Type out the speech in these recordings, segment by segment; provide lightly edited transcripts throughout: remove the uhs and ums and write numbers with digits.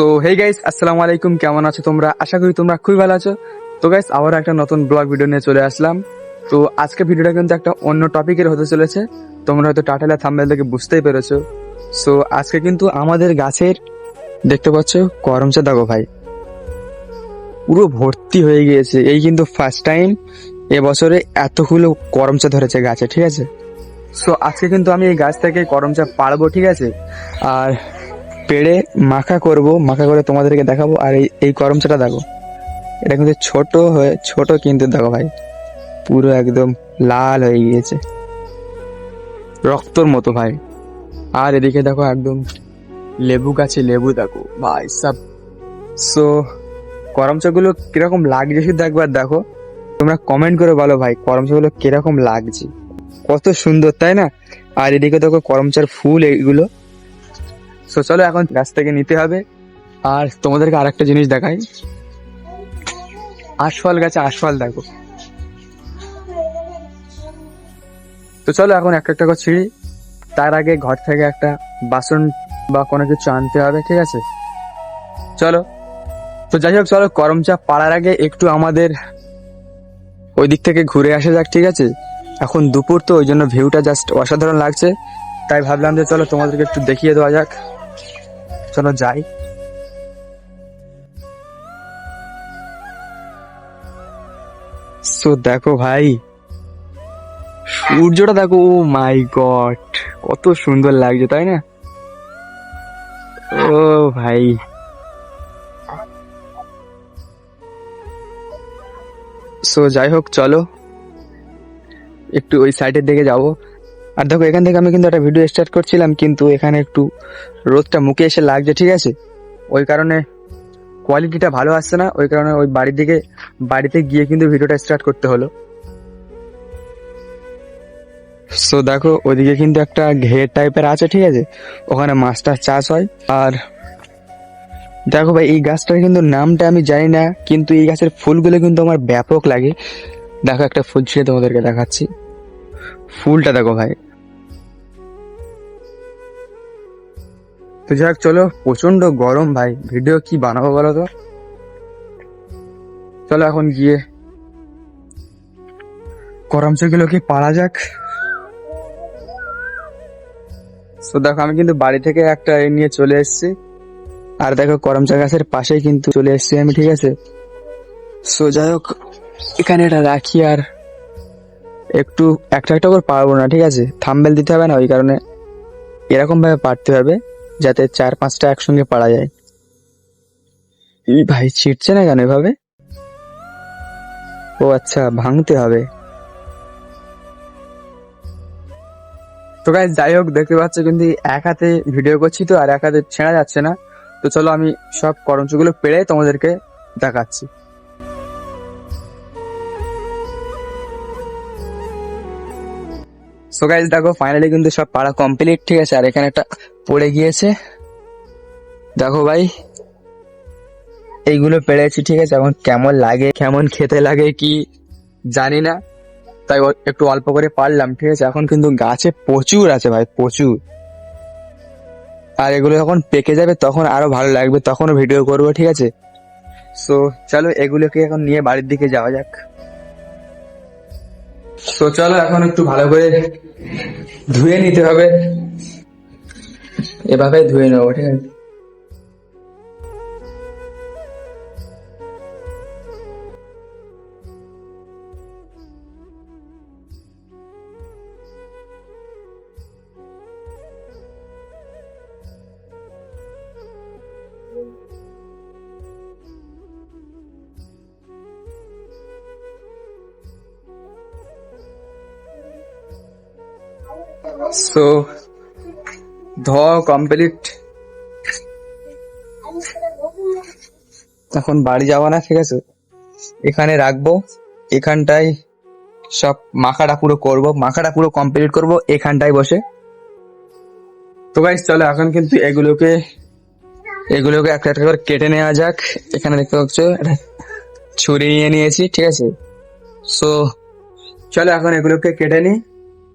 So hey guys, আসসালামু আলাইকুম। কেমন আছো তোমরা? আশা করি তোমরা খুবই ভালো আছো। তো গাইস, আবার একটা নতুন ব্লগ ভিডিও নিয়ে চলে আসলাম। তো আজকে ভিডিওটা কিন্তু একটা অন্য টপিকের হতে চলেছে। তোমরা হয়তো টাইটেল আর থাম্বনেল থেকে বুঝতেই পেরেছো। সো আজকে কিন্তু আমাদের গাছের দেখতে পাচ্ছ করমচা দেখো ভাই, পুরো ভর্তি হয়ে গিয়েছে। এই কিন্তু ফার্স্ট টাইম এবছরে এতগুলো করমচা ধরেছে গাছে, ঠিক আছে। সো আজকে কিন্তু আমি এই গাছ থেকে করমচা পাড়বো, ঠিক আছে। আর পেড়ে মাখা করব, মাখা করে তোমাদেরকে দেখাবো। আর এই করমচাটা দেখো, এটা কিন্তু ছোট কিন্তু দেখো ভাই, পুরো একদম লাল হয়ে গিয়েছে, রক্তর মতো ভাই। আর এদিকে দেখো একদম লেবু গাছে লেবু দেখো ভাই সব। সো করমচাগুলো কিরকম লাগছে শুধু একবার দেখো, তোমরা কমেন্ট করে বলো ভাই করমচাগুলো কিরকম লাগছে, কত সুন্দর তাই না। আর এদিকে দেখো করমচার ফুল এইগুলো। সো চলো এখন গাছ থেকে নিতে হবে। আর তোমাদেরকে আরেকটা জিনিস দেখাই, আশফল গাছে আশফল দেখো। তো চলো এখন একটা একটা করে ছিঁড়ি। তার আগে ঘর থেকে একটা বাসন বা কোনো কিছু আনতে হবে, ঠিক আছে। চলো, তো যাই হোক, চলো করমচা পাড়ার আগে একটু আমাদের ওই দিক থেকে ঘুরে আসা যাক, ঠিক আছে। এখন দুপুর তো, ওই জন্য ভিউটা জাস্ট অসাধারণ লাগছে। তাই ভাবলাম যে চলো তোমাদেরকে একটু দেখিয়ে দেওয়া যাক। চলো যাই। সো দেখো ভাই, সূর্যটা দেখো, ও মাই গড, কত সুন্দর লাগছে তাই না। ও ভাই, সো যাই হোক, চলো একটু ওই সাইডের দিকে যাব। আর দেখো, এখান থেকে আমি কিন্তু একটা ভিডিও স্টার্ট করছিলাম, কিন্তু এখানে একটু রোদটা মুখে এসে লাগছে, ঠিক আছে। ওই কারণে কোয়ালিটিটা ভালো আসছে না, ওই কারণে ওই বাড়িতে গিয়ে কিন্তু ভিডিওটা স্টার্ট করতে হলো। সো দেখো, ওইদিকে কিন্তু একটা ঘের টাইপের আছে, ঠিক আছে, ওখানে মাছটা চাষ হয়। আর দেখো ভাই, এই গাছটার কিন্তু নামটা আমি জানি না, কিন্তু এই গাছের ফুলগুলো কিন্তু আমার ব্যাপক লাগে। দেখো, একটা ফুল ছিঁড়ে তোমাদেরকে দেখাচ্ছি, ফুলটা দেখো ভাই। তো যাক, চলো, প্রচন্ড গরম ভাই, ভিডিও কি বানাবো বলো তো। চলো এখন গিয়ে করমচাগুলোকে পাড়া যাক। তো দেখো, আমি কিন্তু বাড়ি থেকে একটা নিয়ে চলে এসেছি। আর দেখো, করমচা গাছের পাশেই কিন্তু চলে এসেছি আমি, ঠিক আছে। সো যাই হোক, এখানে এটা রাখি। আর একটু একটা একটা করে পারবো না, ঠিক আছে, থাম্বনেল দিতে হবে না, ওই কারণে এরকম ভাবে পারতে হবে যাতে 4-5টা একসঙ্গে পারা যায়। এই ভাই, ছিটছে না কেন এভাবে? ও আচ্ছা, ভাঙতে হবে। তো গাইস, যাই হোক, দেখতে পাচ্ছ কিন্তু এক হাতে ভিডিও করছি তো, আর এক হাতে ছেঁড়া যাচ্ছে না। তো চলো আমি সব করমচগুলো পেড়ে তোমাদেরকে দেখাচ্ছি। সো গাইস দেখো, ফাইনালি কিন্তু সব পাড়া কমপ্লিট, ঠিক আছে। আর এখানে একটা পড়ে গিয়েছে, দেখো ভাই, এইগুলো পেড়েছি, ঠিক আছে। এখন কেমন লাগে, কেমন খেতে লাগে কি জানি না, তাই একটু অল্প করে পারলাম, ঠিক আছে। এখন কিন্তু গাছে প্রচুর আছে ভাই, প্রচুর। আর এগুলো যখন পেকে যাবে তখন আরো ভালো লাগবে, তখনও ভিডিও করবো, ঠিক আছে। সো চলো, এগুলোকে এখন নিয়ে বাড়ির দিকে যাওয়া যাক। তো চলো এখন একটু ভালো করে ধুয়ে নিতে হবে, এভাবে ধুয়ে নেবো, ঠিক আছে। সো ধোয়া কমপ্লিট, এখন বাড়ি যাবো না, ঠিক আছে, এখানে রাখবো। এখানটাই সব মাখাটা পুরো কমপ্লিট করব এখানটায় বসে। তো গাইস চলো, এখন কিন্তু এগুলোকে একটা একটা করে কেটে নেওয়া যাক। এখানে দেখতে পাচ্ছ একটা ছুরি নিয়ে নিয়েছি, ঠিক আছে। সো চলো এখন এগুলোকে কেটে নিই,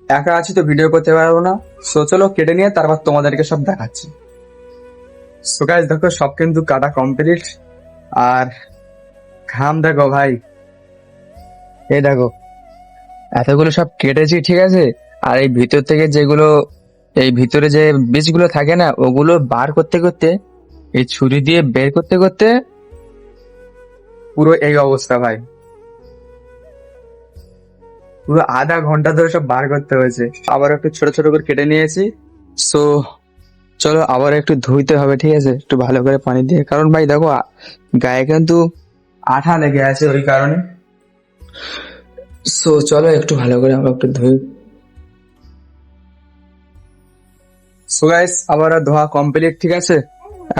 একা আছি তো ভিডিও করতে পারবো না। সো চলো কেটে নিয়ে তারপর তোমাদেরকে সব দেখাচ্ছি। সো গাইস দেখো সব কিন্তু কাটা কমপ্লিট। আর ঘাম দেখো ভাই, এই দেখো এতগুলো সব কেটেছি, ঠিক আছে। আর এই ভিতর থেকে যেগুলো, এই ভিতরে যে বীজগুলো থাকে না, ওগুলো বার করতে করতে, এই ছুরি দিয়ে বের করতে করতে পুরো এই অবস্থা ভাই। পুরো আধা ঘন্টা ধরে সব বার করতে হয়েছে। আবার একটু ছোট ছোট করে কেটে নিয়েছি। সো চলো আবার একটু ধুইতে হবে, ঠিক আছে, একটু ভালো করে পানি দিয়ে, কারণ ভাই দেখো গায়ে কিন্তু আঠা লেগে আছে ওই কারণে। সো চলো একটু ভালো করে আমরা একটু ধুই। সো গাইস আবার ধোয়া কমপ্লিট, ঠিক আছে।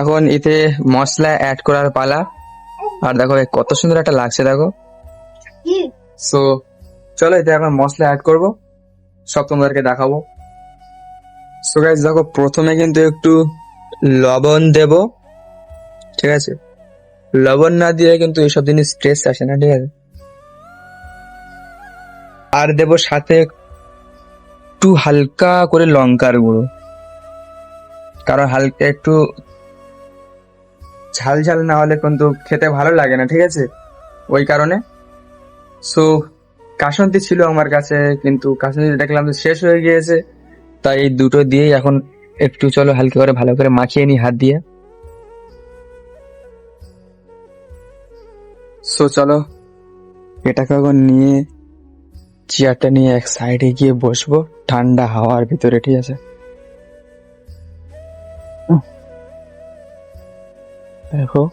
এখন এতে মশলা অ্যাড করার পালা। আর দেখো কত সুন্দর একটা লাগছে দেখো। সো চলো এতে এখন মশলা অ্যাড করব, সব তোমাদেরকে দেখাবো। সো গাইস দেখো প্রথমে কিন্তু একটু লবণ দেব, ঠিক আছে। লবণ না দিয়ে কিন্তু এইসব জিনিস টেস্ট আসে না, ঠিক আছে। আর দেব সাথে একটু হালকা করে লঙ্কার গুঁড়ো, কারণ হালকা একটু ঝাল ঝাল না হলে কিন্তু খেতে ভালো লাগে না, ঠিক আছে, ওই কারণে। সো কাসুন্দি ছিল আমার কাছে, কিন্তু কাসুন্দি দেখলাম যে শেষ হয়ে গিয়েছে, তাই এই দুটো দিয়েই এখন একটু চলো হালকা করে ভালো করে মাখিয়ে নি হাত দিয়ে। সো চলো এটাকে এখন নিয়ে চেয়ারটা নিয়ে এক সাইডে গিয়ে বসবো ঠান্ডা হাওয়ার ভিতরে, ঠিক আছে। দেখো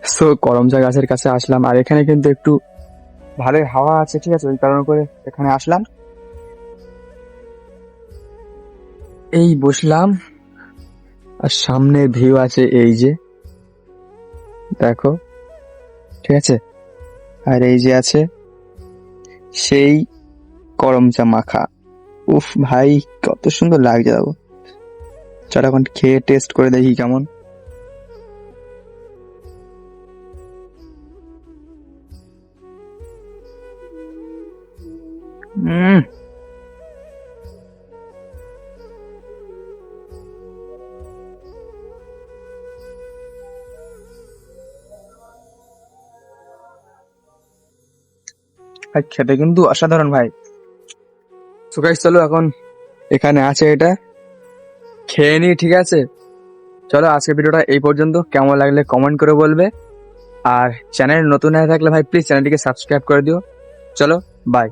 সো করমচা গাছের কাছে আসলাম, আর এখানে কিন্তু একটু ভালোই হাওয়া আছে, ঠিক আছে, ওই কারণে করে এখানে আসলাম। এই বসলাম, আর সামনে ভিউ আছে এই যে দেখো, ঠিক আছে। আর এই যে আছে সেই করমচা মাখা। উফ ভাই কত সুন্দর লাগছে দেখো। চল এখন খেয়ে টেস্ট করে দেখি কেমন। উম ভাই খেতে কিন্তু অসাধারণ ভাই। তো গাইস চলো এখন এখানে আছে এটা খেয়ে নি, ঠিক আছে। চলো আজকের ভিডিওটা এই পর্যন্ত, কেমন লাগলে কমেন্ট করে বলবে। আর চ্যানেল নতুন হয়ে থাকলে ভাই প্লিজ চ্যানেলটিকে সাবস্ক্রাইব করে দিও। চলো বাই।